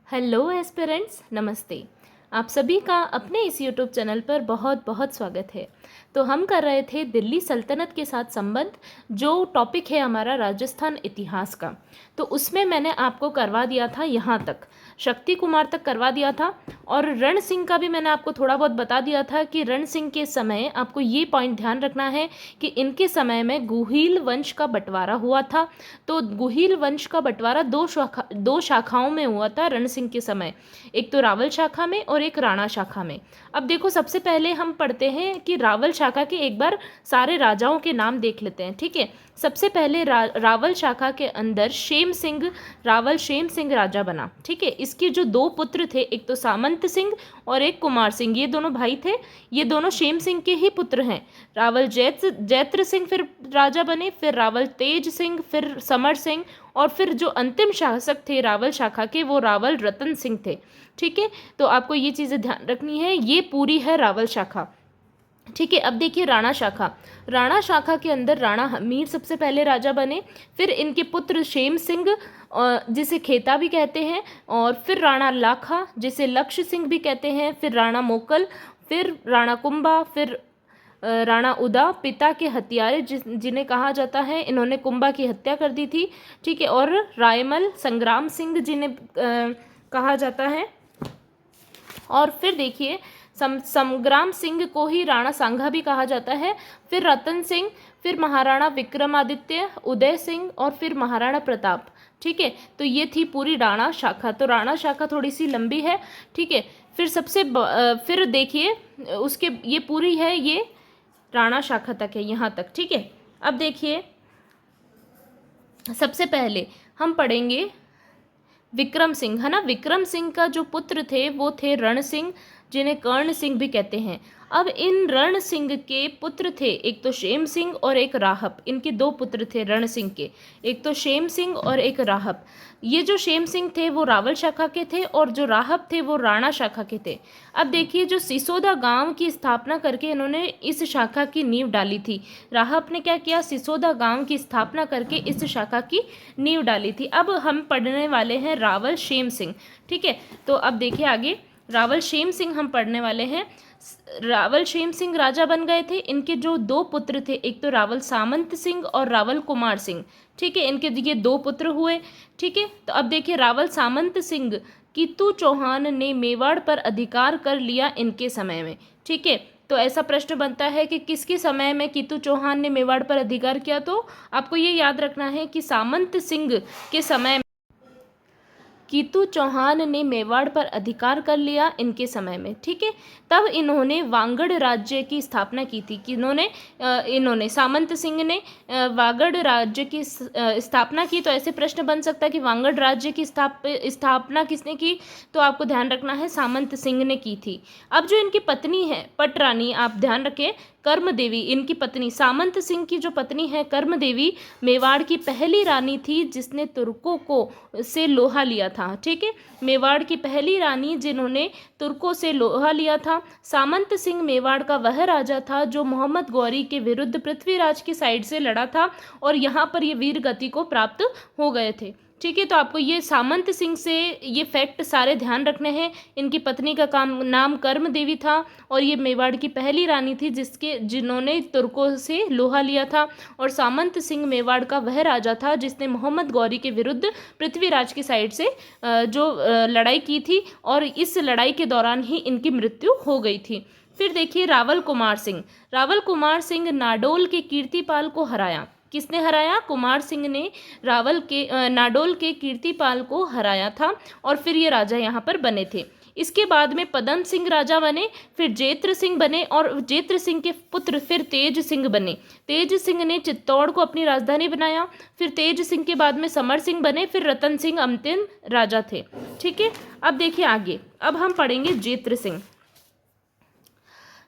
Hello aspirants, नमस्ते। आप सभी का अपने इस यूट्यूब चैनल पर बहुत बहुत स्वागत है। तो हम कर रहे थे दिल्ली सल्तनत के साथ संबंध, जो टॉपिक है हमारा राजस्थान इतिहास का। तो उसमें मैंने आपको करवा दिया था यहाँ तक, शक्ति कुमार तक करवा दिया था। और रण सिंह का भी मैंने आपको थोड़ा बहुत बता दिया था कि रण सिंह के समय आपको ये पॉइंट ध्यान रखना है कि इनके समय में गुहिल वंश का बंटवारा हुआ था। तो गुहिल वंश का बंटवारा दो शाखाओं में हुआ था रण सिंह के समय, एक तो रावल शाखा में और एक राणा शाखा में। अब देखो, सबसे पहले हम पढ़ते हैं कि रावल शाखा के एक बार सारे राजाओं के नाम देख लेते हैं, ठीक है। सबसे पहले रावल शाखा के अंदर शेम सिंह, रावल शेम सिंह राजा बना, ठीक है। इसके जो दो पुत्र थे, एक तो सामंत सिंह और एक कुमार सिंह, ये दोनों भाई थे। ये दोनों शेम सिंह के ही पुत्र हैं। रावल जैत्र सिंह फिर राजा बने, फिर रावल तेज सिंह, फिर समर सिंह, और फिर जो अंतिम शासक थे रावल शाखा के, वो रावल रतन सिंह थे, ठीक है। तो आपको ये चीज़ें ध्यान रखनी है। ये पूरी है रावल शाखा, ठीक है। अब देखिए राणा शाखा। राणा शाखा के अंदर राणा हमीर सबसे पहले राजा बने, फिर इनके पुत्र शेम सिंह, जिसे खेता भी कहते हैं, और फिर राणा लाखा, जिसे लक्ष्य सिंह भी कहते हैं, फिर राणा मोकल, फिर राणा कुंभा, फिर राणा उदा, पिता के हत्यारे जिन्हें कहा जाता है, इन्होंने कुंभा की हत्या कर दी थी, ठीक है। और रायमल संग्राम सिंह जिन्हें कहा जाता है। और फिर देखिए संग्राम सिंह को ही राणा सांगा भी कहा जाता है। फिर रतन सिंह, फिर महाराणा विक्रमादित्य, उदय सिंह, और फिर महाराणा प्रताप, ठीक है। तो ये थी पूरी राणा शाखा। तो राणा शाखा थोड़ी सी लंबी है, ठीक है। फिर देखिए उसके, ये पूरी है, ये राणा शाखा तक है, यहाँ तक, ठीक है। अब देखिए सबसे पहले हम पढ़ेंगे विक्रम सिंह, है ना। विक्रम सिंह का जो पुत्र थे वो थे रण सिंह, जिन्हें कर्ण सिंह भी कहते हैं। अब इन रण सिंह के पुत्र थे, एक तो शेम सिंह और एक राहप। इनके दो पुत्र थे रण सिंह के, एक तो शेम सिंह और एक राहप। ये जो शेम सिंह थे वो रावल शाखा के थे, और जो राहप थे वो राणा शाखा के थे। अब देखिए, जो सिसोदा गांव की स्थापना करके इन्होंने इस शाखा की नींव डाली थी। राहप ने क्या किया, सिसोदा गांव की स्थापना करके इस शाखा की नींव डाली थी। अब हम पढ़ने वाले हैं रावल शेम सिंह, ठीक है। तो अब देखिए आगे रावल शेम सिंह हम पढ़ने वाले हैं। रावल शेम सिंह राजा बन गए थे। इनके जो दो पुत्र थे, एक तो रावल सामंत सिंह और रावल कुमार सिंह, ठीक है। इनके ये दो पुत्र हुए, ठीक है। तो अब देखिए रावल सामंत सिंह, कीतू चौहान ने मेवाड़ पर अधिकार कर लिया इनके समय में, ठीक है। तो ऐसा प्रश्न बनता है कि किसके समय में कीतू चौहान ने मेवाड़ पर अधिकार किया। तो आपको ये याद रखना है कि सामंत सिंह के समय कीतू चौहान ने मेवाड़ पर अधिकार कर लिया इनके समय में, ठीक है। तब इन्होंने वागड़ राज्य की स्थापना की थी। कि इन्होंने सामंत सिंह ने वागड़ राज्य की स्थापना की। तो ऐसे प्रश्न बन सकता है कि वागड़ राज्य की स्थापना किसने की। तो आपको ध्यान रखना है सामंत सिंह ने की थी। अब जो इनकी पत्नी है पटरानी, आप ध्यान रखें, कर्म देवी इनकी पत्नी, सामंत सिंह की जो पत्नी है कर्म देवी, मेवाड़ की पहली रानी थी जिसने तुर्कों को से लोहा लिया था, ठीक है। मेवाड़ की पहली रानी जिन्होंने तुर्कों से लोहा लिया था। सामंत सिंह मेवाड़ का वह राजा था जो मोहम्मद गौरी के विरुद्ध पृथ्वीराज की साइड से लड़ा था, और यहाँ पर ये वीर गति को प्राप्त हो गए थे, ठीक है। तो आपको ये सामंत सिंह से ये फैक्ट सारे ध्यान रखने हैं। इनकी पत्नी का नाम कर्म देवी था, और ये मेवाड़ की पहली रानी थी जिन्होंने तुर्कों से लोहा लिया था। और सामंत सिंह मेवाड़ का वह राजा था जिसने मोहम्मद गौरी के विरुद्ध पृथ्वीराज की साइड से जो लड़ाई की थी, और इस लड़ाई के दौरान ही इनकी मृत्यु हो गई थी। फिर देखिए रावल कुमार सिंह। रावल कुमार सिंह नाडोल के कीर्तिपाल को हराया। किसने हराया? कुमार सिंह ने नाडोल के कीर्तिपाल को हराया था, और फिर ये राजा यहाँ पर बने थे। इसके बाद में पदम सिंह राजा बने, फिर जेत्र सिंह बने, और जेत्र सिंह के पुत्र फिर तेज सिंह बने। तेज सिंह ने चित्तौड़ को अपनी राजधानी बनाया। फिर तेज सिंह के बाद में समर सिंह बने, फिर रतन सिंह अंतिम राजा थे, ठीक है। अब देखिए आगे, अब हम पढ़ेंगे जेत्र सिंह।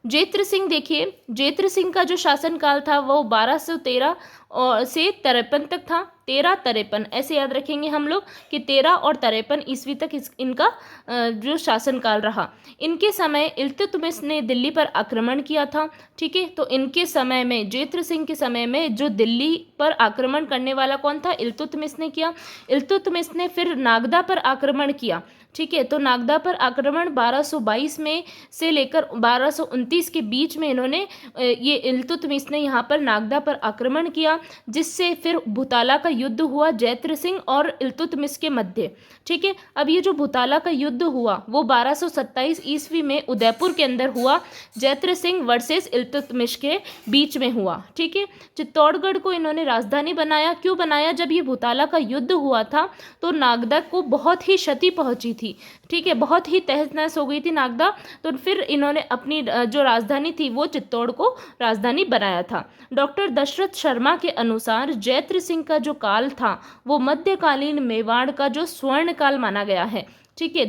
जेत्र सिंह देखिए, जेत्र सिंह का जो शासनकाल था वो 1213 और से 53 तक था। 1353 ऐसे याद रखेंगे हम लोग कि 13 और 53 ईस्वी तक इनका जो शासनकाल रहा। इनके समय इल्तुतमिश ने दिल्ली पर आक्रमण किया था। ठीक है, तो इनके समय में, जयद्रथ सिंह के समय में जो दिल्ली पर आक्रमण करने वाला कौन था? इल्तुतमिश ने किया। इल्तुतमिश ने फिर नागदा पर आक्रमण किया। ठीक है, तो नागदा पर आक्रमण 1222 में से लेकर 1229 के बीच में इन्होंने ये इल्तुतमिश ने यहाँ पर नागदा पर आक्रमण किया, जिससे फिर भुताला का युद्ध हुआ जयद्रथ सिंह और इल्तुतमिश के मध्य। ठीक है, अब ये जो भुताला का युद्ध हुआ वो 1227 ईस्वी में उदयपुर के अंदर हुआ, जयद्रथ सिंह वर्सेस इल्तुतमिश के बीच में हुआ। ठीक है, चित्तौड़गढ़ को इन्होंने राजधानी बनाया। क्यों बनाया? जब ये भुताला का युद्ध हुआ था तो नागदा को बहुत ही क्षति पहुंची थी। ठीक है, बहुत ही तहस नहस हो गई थी नागदा, तो फिर इन्होंने अपनी जो राजधानी थी वो चित्तौड़ को राजधानी बनाया था। डॉक्टर दशरथ शर्मा के अनुसार जयद्रथ सिंह का जो काल था वो मध्यकालीन मेवाड़ का जो स्वर्ण काल माना गया है। ठीक है,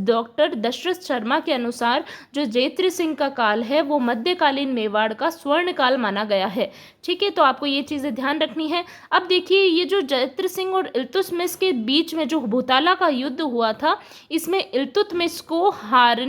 डॉक्टर दशरथ शर्मा के अनुसार जो जयद्रथ सिंह का काल है वो मध्यकालीन मेवाड़ का स्वर्ण काल माना गया है। ठीक है, तो आपको ये चीज़ें ध्यान रखनी है। अब देखिए, ये जो जयद्रथ सिंह और इल्तुतमिश के बीच में जो भुताला का युद्ध हुआ था, इसमें इल्तुतमिश को हार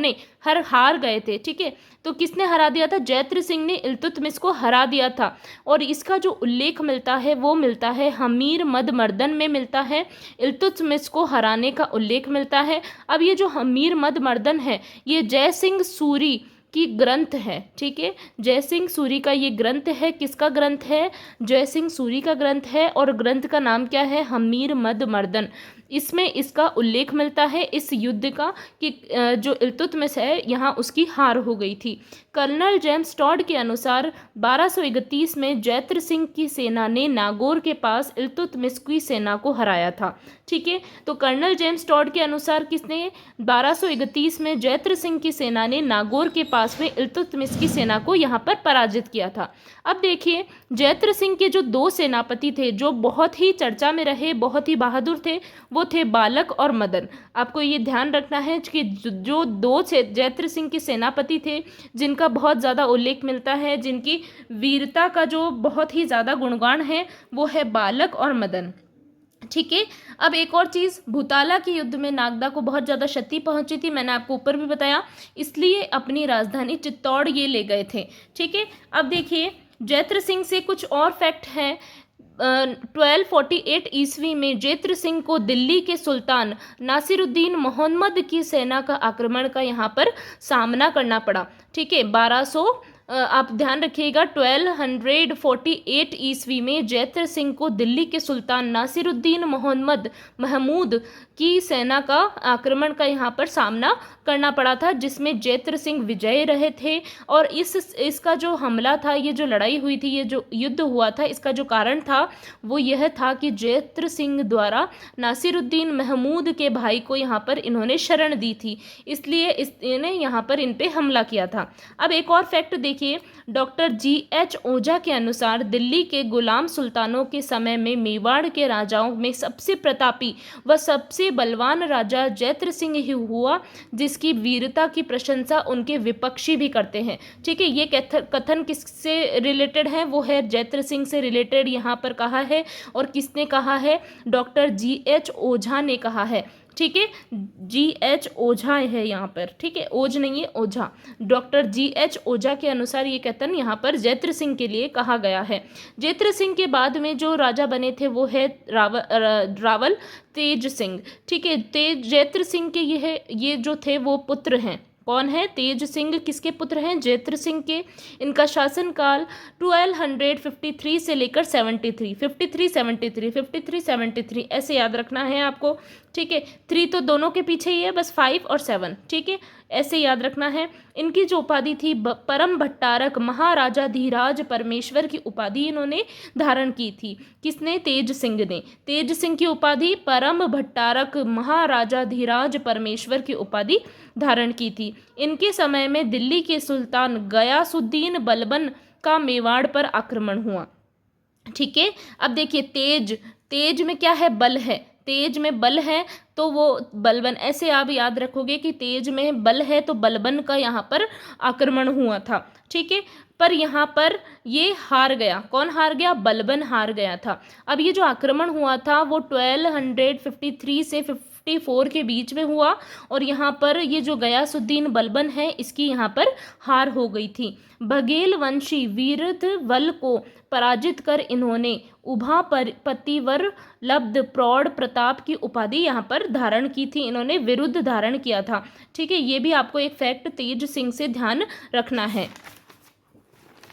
गए थे। ठीक है, तो किसने हरा दिया था? जयद्रथ सिंह ने इल्तुतमिश को हरा दिया था। और इसका जो उल्लेख मिलता है वो मिलता है हमीर मद मर्दन में मिलता है, इल्तुतमिश को हराने का उल्लेख मिलता है। अब ये जो हमीर मद मर्दन है ये जय सिंह सूरी की ग्रंथ है। ठीक है, जय सिंह सूरी का ये ग्रंथ है। किसका ग्रंथ है? जय सिंह सूरी का ग्रंथ है, और ग्रंथ का नाम क्या है? हमीर मद मर्दन। इसमें इसका उल्लेख मिलता है इस युद्ध का कि जो इल्तुतमिश है यहाँ उसकी हार हो गई थी। कर्नल जेम्स टॉड के अनुसार 1231 में जयद्रथ सिंह की सेना ने नागौर के पास इल्तुतमिश की सेना को हराया था। ठीक है, तो कर्नल जेम्स टॉड के अनुसार किसने 1231 में जयद्रथ सिंह की सेना ने नागौर के पास में इल्तुतमिश की सेना को यहाँ पर पराजित किया था। अब देखिए, जयद्रथ सिंह के जो दो सेनापति थे जो बहुत ही चर्चा में रहे, बहुत ही बहादुर थे, वो थे बालक और मदन। आपको ये ध्यान रखना है कि जो दो जयद्रथ सिंह के सेनापति थे जिनका बहुत ज़्यादा उल्लेख मिलता है, जिनकी वीरता का जो बहुत ही ज़्यादा गुणगान है, वो है बालक और मदन। ठीक है, अब एक और चीज़, भुताला के युद्ध में नागदा को बहुत ज़्यादा क्षति पहुंची थी, मैंने आपको ऊपर भी बताया, इसलिए अपनी राजधानी चित्तौड़ ये ले गए थे। ठीक है, अब देखिए, जयद्रथ सिंह से कुछ और फैक्ट हैं। 1248 ईस्वी में जयद्रथ सिंह को दिल्ली के सुल्तान नासिरुद्दीन मोहम्मद की सेना का आक्रमण का यहाँ पर सामना करना पड़ा। ठीक है, 1200 आप ध्यान रखिएगा, 1248 ईस्वी में जयद्रथ सिंह को दिल्ली के सुल्तान नासिरुद्दीन महमूद की सेना का आक्रमण का यहाँ पर सामना करना पड़ा था, जिसमें जयद्रथ सिंह विजयी रहे थे। और इसका जो हमला था, ये जो लड़ाई हुई थी, ये जो युद्ध हुआ था, इसका जो कारण था वो यह था कि जयद्रथ सिंह द्वारा नासिरुद्दीन महमूद के भाई को यहाँ पर इन्होंने शरण दी थी, इसलिए इन्हें यहाँ पर इन पे हमला किया था। अब एक और फैक्ट देखिए, डॉक्टर G.H. ओझा के अनुसार दिल्ली के गुलाम सुल्तानों के समय में मेवाड़ के राजाओं में सबसे प्रतापी व सबसे बलवान राजा जयद्रथ सिंह ही हुआ, जिसकी वीरता की प्रशंसा उनके विपक्षी भी करते हैं। ठीक है, ये कथन किससे रिलेटेड है? वो है जयद्रथ सिंह से रिलेटेड यहाँ पर कहा है। और किसने कहा है? Doctor G.H. ओझा ने कहा है। ठीक है, G.H. ओझा है यहाँ पर। ठीक है, ओझ नहीं है, ओझा। Doctor G.H. ओझा के अनुसार ये कथन यहाँ पर जयद्रथ सिंह के लिए कहा गया है। जयद्रथ सिंह के बाद में जो राजा बने थे वो है रावल तेज सिंह। ठीक है, जयद्रथ सिंह के ये जो थे वो पुत्र हैं। कौन है? तेज सिंह किसके पुत्र हैं? जयद्रथ सिंह के। इनका शासनकाल 1253 से लेकर 53 ऐसे याद रखना है आपको। ठीक है, 3 तो दोनों के पीछे ही है, बस 5 और 7। ठीक है, ऐसे याद रखना है। इनकी जो उपाधि थी परम भट्टारक महाराजा धीराज परमेश्वर की उपाधि इन्होंने धारण की थी। किसने? तेज सिंह ने। तेज सिंह की उपाधि परम भट्टारक महाराजा धीराज परमेश्वर की उपाधि धारण की थी। इनके समय में दिल्ली के सुल्तान गयासुद्दीन बलबन का मेवाड़ पर आक्रमण हुआ। ठीक है, अब देखिए, तेज में क्या है? बल है। तेज में बल है तो वो बलबन, ऐसे आप याद रखोगे कि तेज में बल है तो बलबन का यहाँ पर आक्रमण हुआ था, ठीक है। पर यहाँ पर ये हार गया, कौन हार गया? बलबन हार गया था। अब ये जो आक्रमण हुआ था वो 1253 से 54 के बीच में हुआ और यहाँ पर ये जो गयासुद्दीन बलबन है इसकी यहाँ पर हार हो गई थी। बघेल वंशी वीरधवल को पराजित कर इन्होंने उभा पतिवर लब्ध प्रौढ़ प्रताप की उपाधि यहाँ पर धारण की थी, इन्होंने विरुद्ध धारण किया था, ठीक है। ये भी आपको एक फैक्ट तेज सिंह से ध्यान रखना है।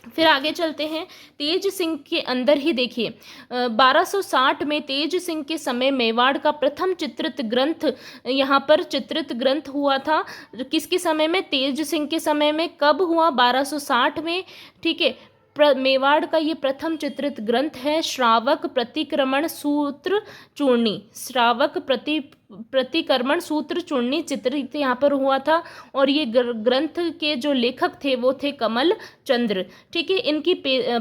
फिर आगे चलते हैं। तेज सिंह के अंदर ही देखिए 1260 में तेज सिंह के समय मेवाड़ का प्रथम चित्रित ग्रंथ यहाँ पर चित्रित ग्रंथ हुआ था। किसके समय में? तेज सिंह के समय में। कब हुआ? 1260 में, ठीक है। मेवाड़ का ये प्रथम चित्रित ग्रंथ है श्रावक प्रतिक्रमण सूत्र चूर्णी, श्रावक प्रतिक्रमण सूत्र चूर्णी चित्रित यहाँ पर हुआ था और ये ग्रंथ के जो लेखक थे वो थे कमल चंद्र, ठीक है। इनकी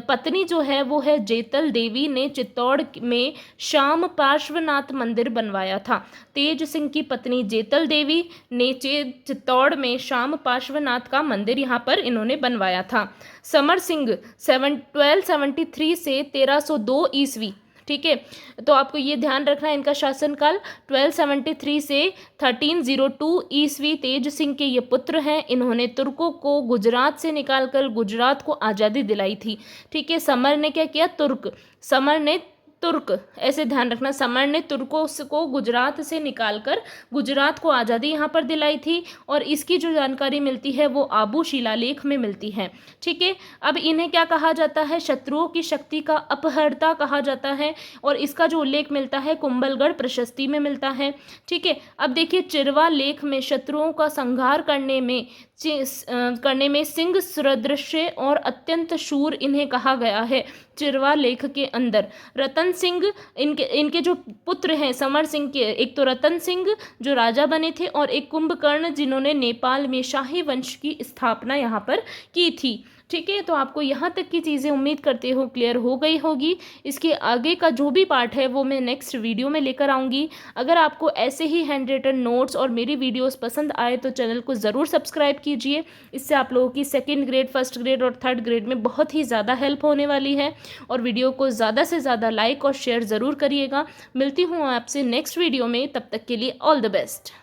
पत्नी जो है वो है जेतल देवी ने चित्तौड़ में श्याम पार्श्वनाथ मंदिर बनवाया था। तेज सिंह की पत्नी जेतल देवी ने चित्तौड़ में श्याम पार्श्वनाथ का मंदिर यहाँ पर इन्होंने बनवाया था। समर सिंह 1273 से 1302 ईस्वी, ठीक है। तो आपको ये ध्यान रखना है इनका शासनकाल 1273 से 1302 ईस्वी। तेज सिंह के ये पुत्र हैं, इन्होंने तुर्कों को गुजरात से निकालकर गुजरात को आज़ादी दिलाई थी, ठीक है। समर ने क्या किया? समर ने तुर्क, ऐसे ध्यान रखना, समर ने तुर्कों को गुजरात से निकालकर गुजरात को आज़ादी यहाँ पर दिलाई थी और इसकी जो जानकारी मिलती है वो आबू शिलालेख में मिलती है, ठीक है। अब इन्हें क्या कहा जाता है? शत्रुओं की शक्ति का अपहर्ता कहा जाता है और इसका जो उल्लेख मिलता है कुंभलगढ़ प्रशस्ति में मिलता है, ठीक है। अब देखिए चिरवा लेख में शत्रुओं का संहार करने में सिंह सुदृश्य और अत्यंत शूर इन्हें कहा गया है चिरवा लेख के अंदर। रतन सिंह इनके जो पुत्र हैं समर सिंह के, एक तो रतन सिंह जो राजा बने थे और एक कुंभकर्ण जिन्होंने नेपाल में शाही वंश की स्थापना यहाँ पर की थी, ठीक है। तो आपको यहाँ तक की चीज़ें उम्मीद करते हो क्लियर हो गई होगी। इसके आगे का जो भी पार्ट है वो मैं नेक्स्ट वीडियो में लेकर आऊँगी। अगर आपको ऐसे ही हैंड रिटन नोट्स और मेरी वीडियोस पसंद आए तो चैनल को ज़रूर सब्सक्राइब कीजिए। इससे आप लोगों की सेकंड ग्रेड, फर्स्ट ग्रेड और थर्ड ग्रेड में बहुत ही ज़्यादा हेल्प होने वाली है और वीडियो को ज़्यादा से ज़्यादा लाइक और शेयर ज़रूर करिएगा। मिलती हूँ आपसे नेक्स्ट वीडियो में, तब तक के लिए ऑल द बेस्ट।